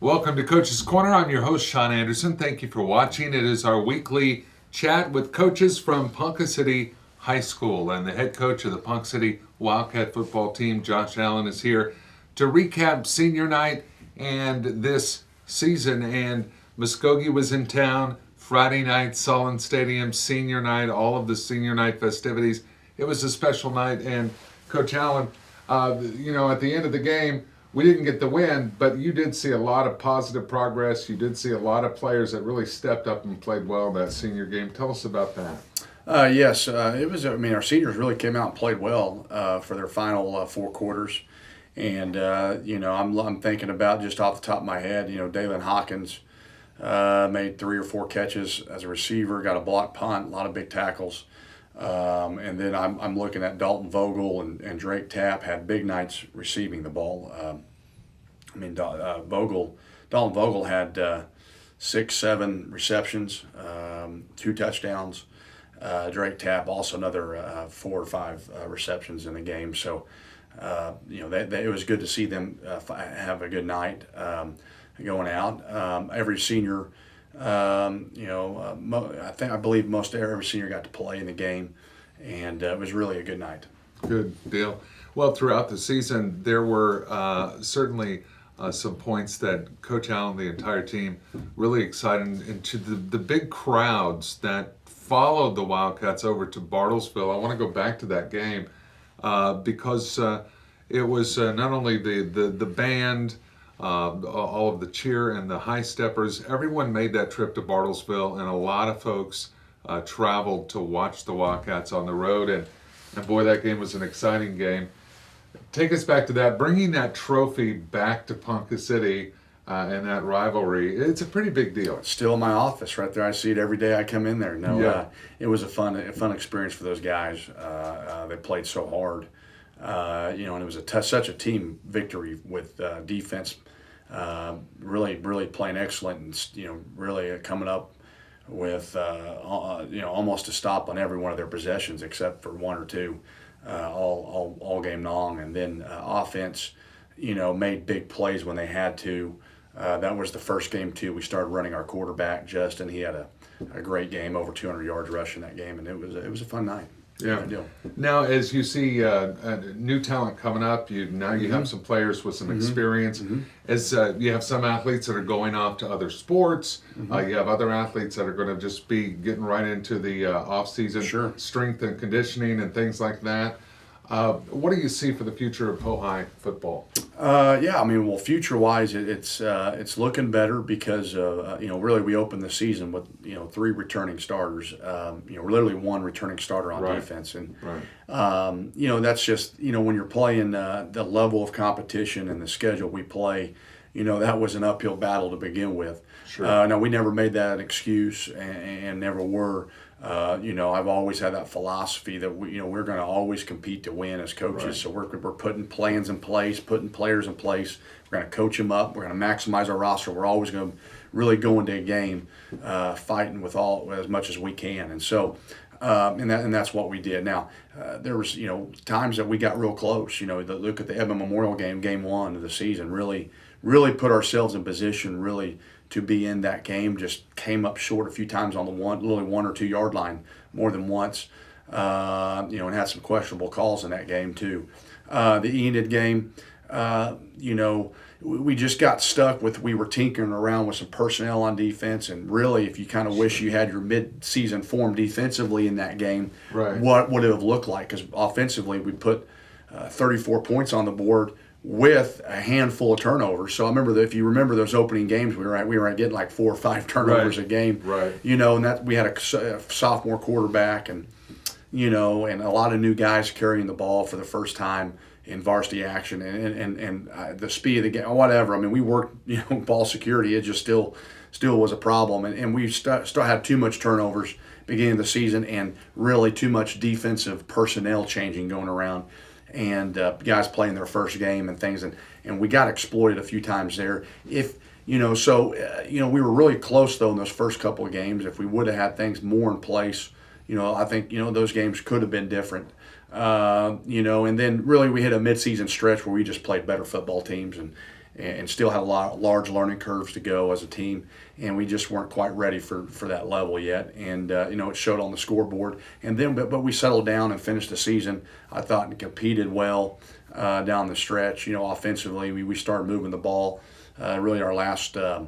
Welcome to Coach's Corner. I'm your host, Sean Anderson. Thank you for watching. It is our weekly chat with coaches from Ponca City High School. And the head coach of the Ponca City Wildcat football team, Josh Allen, is here to recap senior night and this season. And Muskogee was in town Friday night, Solon Stadium, senior night, all of the senior night festivities. It was a special night. And Coach Allen, at the end of the game, we didn't get the win, but you did see a lot of positive progress. You did see a lot of players that really stepped up and played well in that senior game. Tell us about that. Yes, it was. Our seniors really came out and played well for their final four quarters, and I'm thinking about just off the top of my head. Dalen Hawkins made 3 or 4 catches as a receiver, got a block punt, a lot of big tackles. And then I'm looking at Dalton Vogel and Drake Tapp had big nights receiving the ball. Dalton Vogel had 6-7 receptions, 2 touchdowns. Drake Tapp also another 4 or 5 receptions in the game. So it was good to see them have a good night going out. Every senior. I believe most every senior got to play in the game, and it was really a good night. Good deal. Well, throughout the season, there were certainly some points that Coach Allen, the entire team, really excited into the big crowds that followed the Wildcats over to Bartlesville. I want to go back to that game because it was not only the band, all of the cheer and the high steppers. Everyone made that trip to Bartlesville, and a lot of folks traveled to watch the Wildcats on the road. And boy, that game was an exciting game. Take us back to that, bringing that trophy back to Ponca City and that rivalry. It's a pretty big deal. It's still in my office right there. I see it every day I come in there. It was a fun experience for those guys. They played so hard. And it was such a team victory with defense really playing excellent, and really coming up with almost a stop on every one of their possessions except for 1 or 2 all game long. And then offense made big plays when they had to. That was the first game too. We started running our quarterback Justin. He had a great game, over 200 yards rushing that game, and it was a fun night. Yeah. Now, as you see new talent coming up, you have some players with some experience. As you have some athletes that are going off to other sports, you have other athletes that are going to just be getting right into the off-season strength and conditioning and things like that. What do you see for the future of Hohai football? Future-wise, it's looking better because really we opened the season with 3 returning starters. Literally 1 returning starter on defense, and that's just when you're playing the level of competition and the schedule we play. That was an uphill battle to begin with. Sure. Now we never made that an excuse and never were. I've always had that philosophy that we're going to always compete to win as coaches. Right. So we're putting plans in place, putting players in place. We're going to coach them up. We're going to maximize our roster. We're always going to really go into a game fighting with as much as we can. And so, and that's what we did. Now, there was times that we got real close. Look at the Edmond Memorial game, game 1 of the season. Really put ourselves in position really to be in that game. Just came up short a few times on the 1 or 2 yard line more than once, and had some questionable calls in that game too. The Enid game, we just got stuck with, we were tinkering around with some personnel on defense, and really if you kind of wish you had your mid-season form defensively in that game, what would it have looked like? Because offensively we put 34 points on the board with a handful of turnovers. So I remember that if you remember those opening games, we were getting like 4 or 5 turnovers a game. Right. And that we had a sophomore quarterback, and and a lot of new guys carrying the ball for the first time in varsity action, and the speed of the game, whatever. I mean, we worked ball security. It just still was a problem, and we still had too much turnovers beginning of the season, and really too much defensive personnel changing going around. And guys playing their first game and things, and we got exploited a few times there. We were really close though in those first couple of games. If we would have had things more in place, I think those games could have been different. And then really we hit a midseason stretch where we just played better football teams, and still had a lot large learning curves to go as a team, and we just weren't quite ready for that level yet. And it showed on the scoreboard. And then, but we settled down and finished the season, I thought, and competed well down the stretch. Offensively, we started moving the ball. Really, our last 3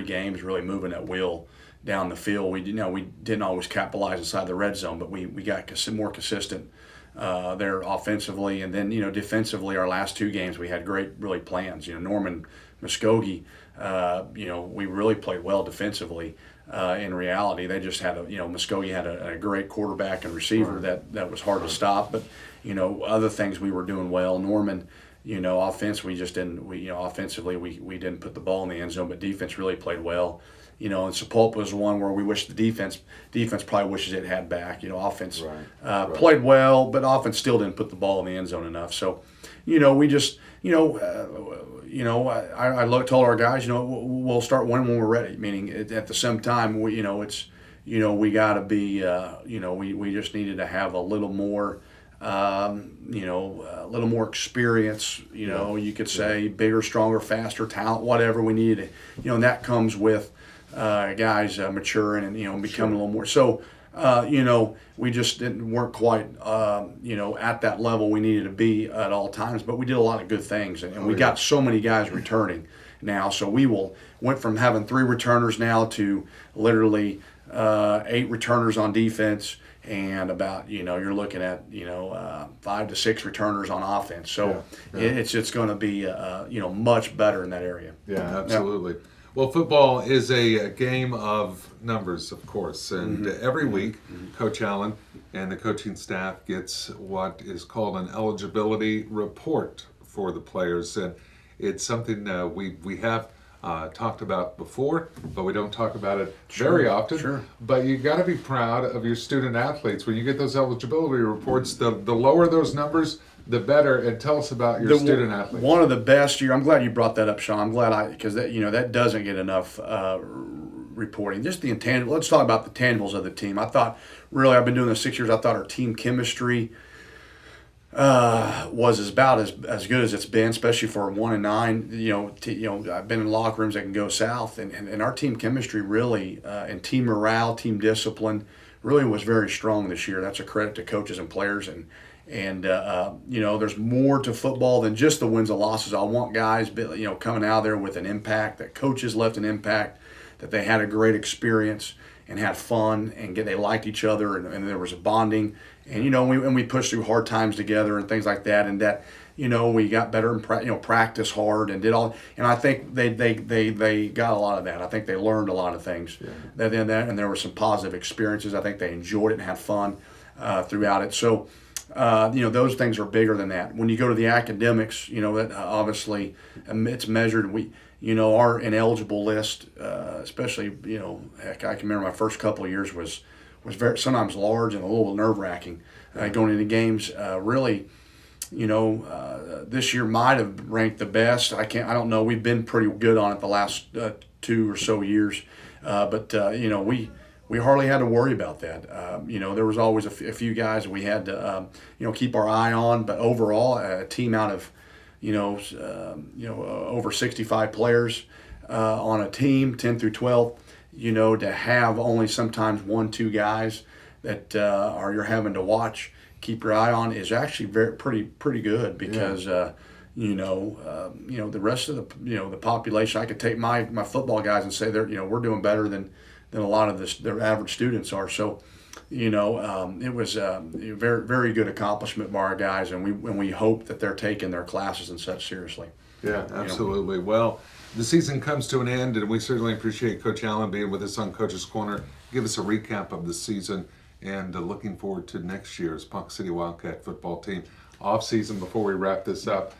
games, really moving at will down the field. We didn't always capitalize inside the red zone, but we got more consistent there offensively. And then defensively, our last 2 games we had great really plans. Norman Muskogee, we really played well defensively. In reality, they just had Muskogee had a great quarterback and receiver that was hard to stop. But other things we were doing well. Norman, offense we just didn't. Offensively we didn't put the ball in the end zone, but defense really played well. And Sepulpa was one where we wish the defense probably wishes it had back. Offense played well, but offense still didn't put the ball in the end zone enough. So, we just, I told our guys, we'll start winning when we're ready. Meaning at the same time, we got to be, we just needed to have a little more. A little more experience, you could say bigger, stronger, faster, talent, whatever we needed, and that comes with guys maturing and becoming a little more. So, we just weren't quite, at that level we needed to be at all times, but we did a lot of good things, and we got so many guys returning now. So went from having 3 returners now to literally 8 returners on defense. And about you're looking at 5 to 6 returners on offense, so it's going to be much better in that area. Yeah, absolutely. Yeah. Well, football is a game of numbers, of course, and every week, Coach Allen and the coaching staff gets what is called an eligibility report for the players, and it's something we have talked about before, but we don't talk about it very often. Sure. But you got to be proud of your student athletes. When you get those eligibility reports, the lower those numbers, the better. And tell us about your student athletes. One of the best year. I'm glad you brought that up, Sean. I'm glad because that doesn't get enough reporting. Just the intangible. Let's talk about the tangibles of the team. I thought I've been doing this 6 years. I thought our team chemistry was about as good as it's been, especially for 1-9. I've been in locker rooms that can go south, and our team chemistry really and team morale, team discipline really was very strong this year. That's a credit to coaches and players, and there's more to football than just the wins and losses. I want guys coming out there with an impact, that coaches left an impact, that they had a great experience and had fun, and they liked each other, and there was a bonding, and we pushed through hard times together and things like that, and that we got better and practice hard and did all, and I think they got a lot of that. I think they learned a lot of things, and there were some positive experiences. I think they enjoyed it and had fun throughout it. So. Those things are bigger than that. When you go to the academics, that obviously it's measured. Our ineligible list, especially, heck, I can remember my first couple of years was very sometimes large and a little nerve-wracking going into games. Really, this year might have ranked the best. I don't know. We've been pretty good on it the last 2 or so years, but we hardly had to worry about that. There was always a few guys we had to, keep our eye on. But overall, a team out of, over 65 players on a team, 10 through 12, to have only sometimes 1-2 guys that you're having to watch, keep your eye on, is actually pretty good because. The rest of the population, I could take my football guys and say we're doing better than a lot of their average students are. So, it was a very, very good accomplishment by our guys, and we hope that they're taking their classes and such seriously. Yeah, absolutely. Well, the season comes to an end, and we certainly appreciate Coach Allen being with us on Coach's Corner. Give us a recap of the season, and looking forward to next year's Ponca City Wildcat football team. Off season, before we wrap this up,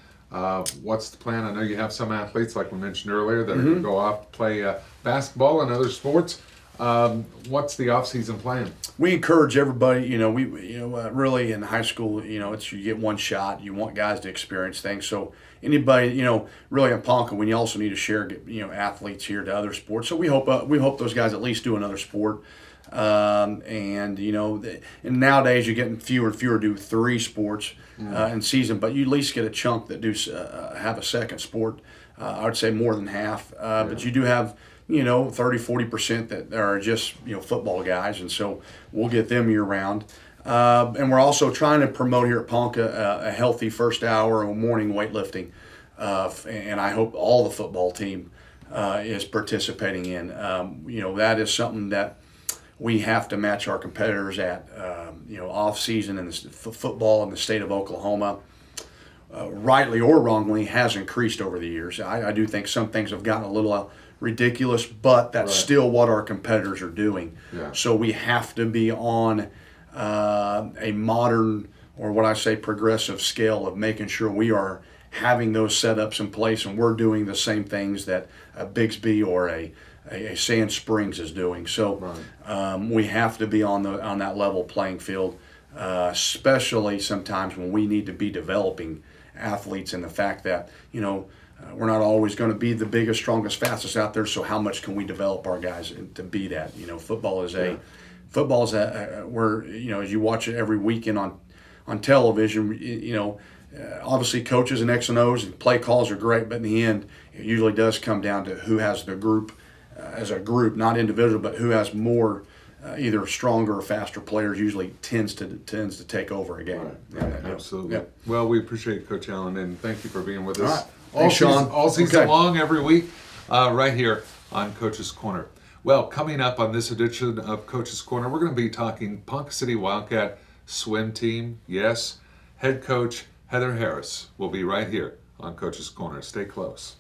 what's the plan? I know you have some athletes, like we mentioned earlier, that are going to go off play basketball and other sports. What's the off-season plan? We encourage everybody. Really in high school, it's you get one shot. You want guys to experience things. So anybody, really in Ponca, we also need to share, athletes here to other sports. So we hope those guys at least do another sport. And and nowadays you're getting fewer and fewer do 3 sports in season, but you at least get a chunk that do have a second sport. I would say more than half, but you do have 30-40% that are just football guys, and so we'll get them year round. And we're also trying to promote here at Ponca a healthy first hour of morning weightlifting, and I hope all the football team is participating in. That is something that we have to match our competitors at. Off season in the football in the state of Oklahoma, rightly or wrongly, has increased over the years. I do think some things have gotten a little ridiculous, but that's still what our competitors are doing. Yeah. So we have to be on a modern, or what I say progressive scale of making sure we are having those setups in place and we're doing the same things that a Bixby or a Sand Springs is doing. So we have to be on that level playing field, especially sometimes when we need to be developing athletes, and the fact that we're not always going to be the biggest, strongest, fastest out there. So how much can we develop our guys to be that? Football is where as you watch it every weekend on television, obviously coaches and X and O's and play calls are great, but in the end, it usually does come down to who has the group as a group, not individual, but who has more either stronger or faster players usually tends to take over a game. Right. Absolutely. Yeah. Well, we appreciate Coach Allen, and thank you for being with us. All right. Thanks, Sean. All season Okay. long, every week, right here on Coach's Corner. Well, coming up on this edition of Coach's Corner, we're going to be talking Ponca City Wildcat swim team. Yes, head coach Heather Harris will be right here on Coach's Corner. Stay close.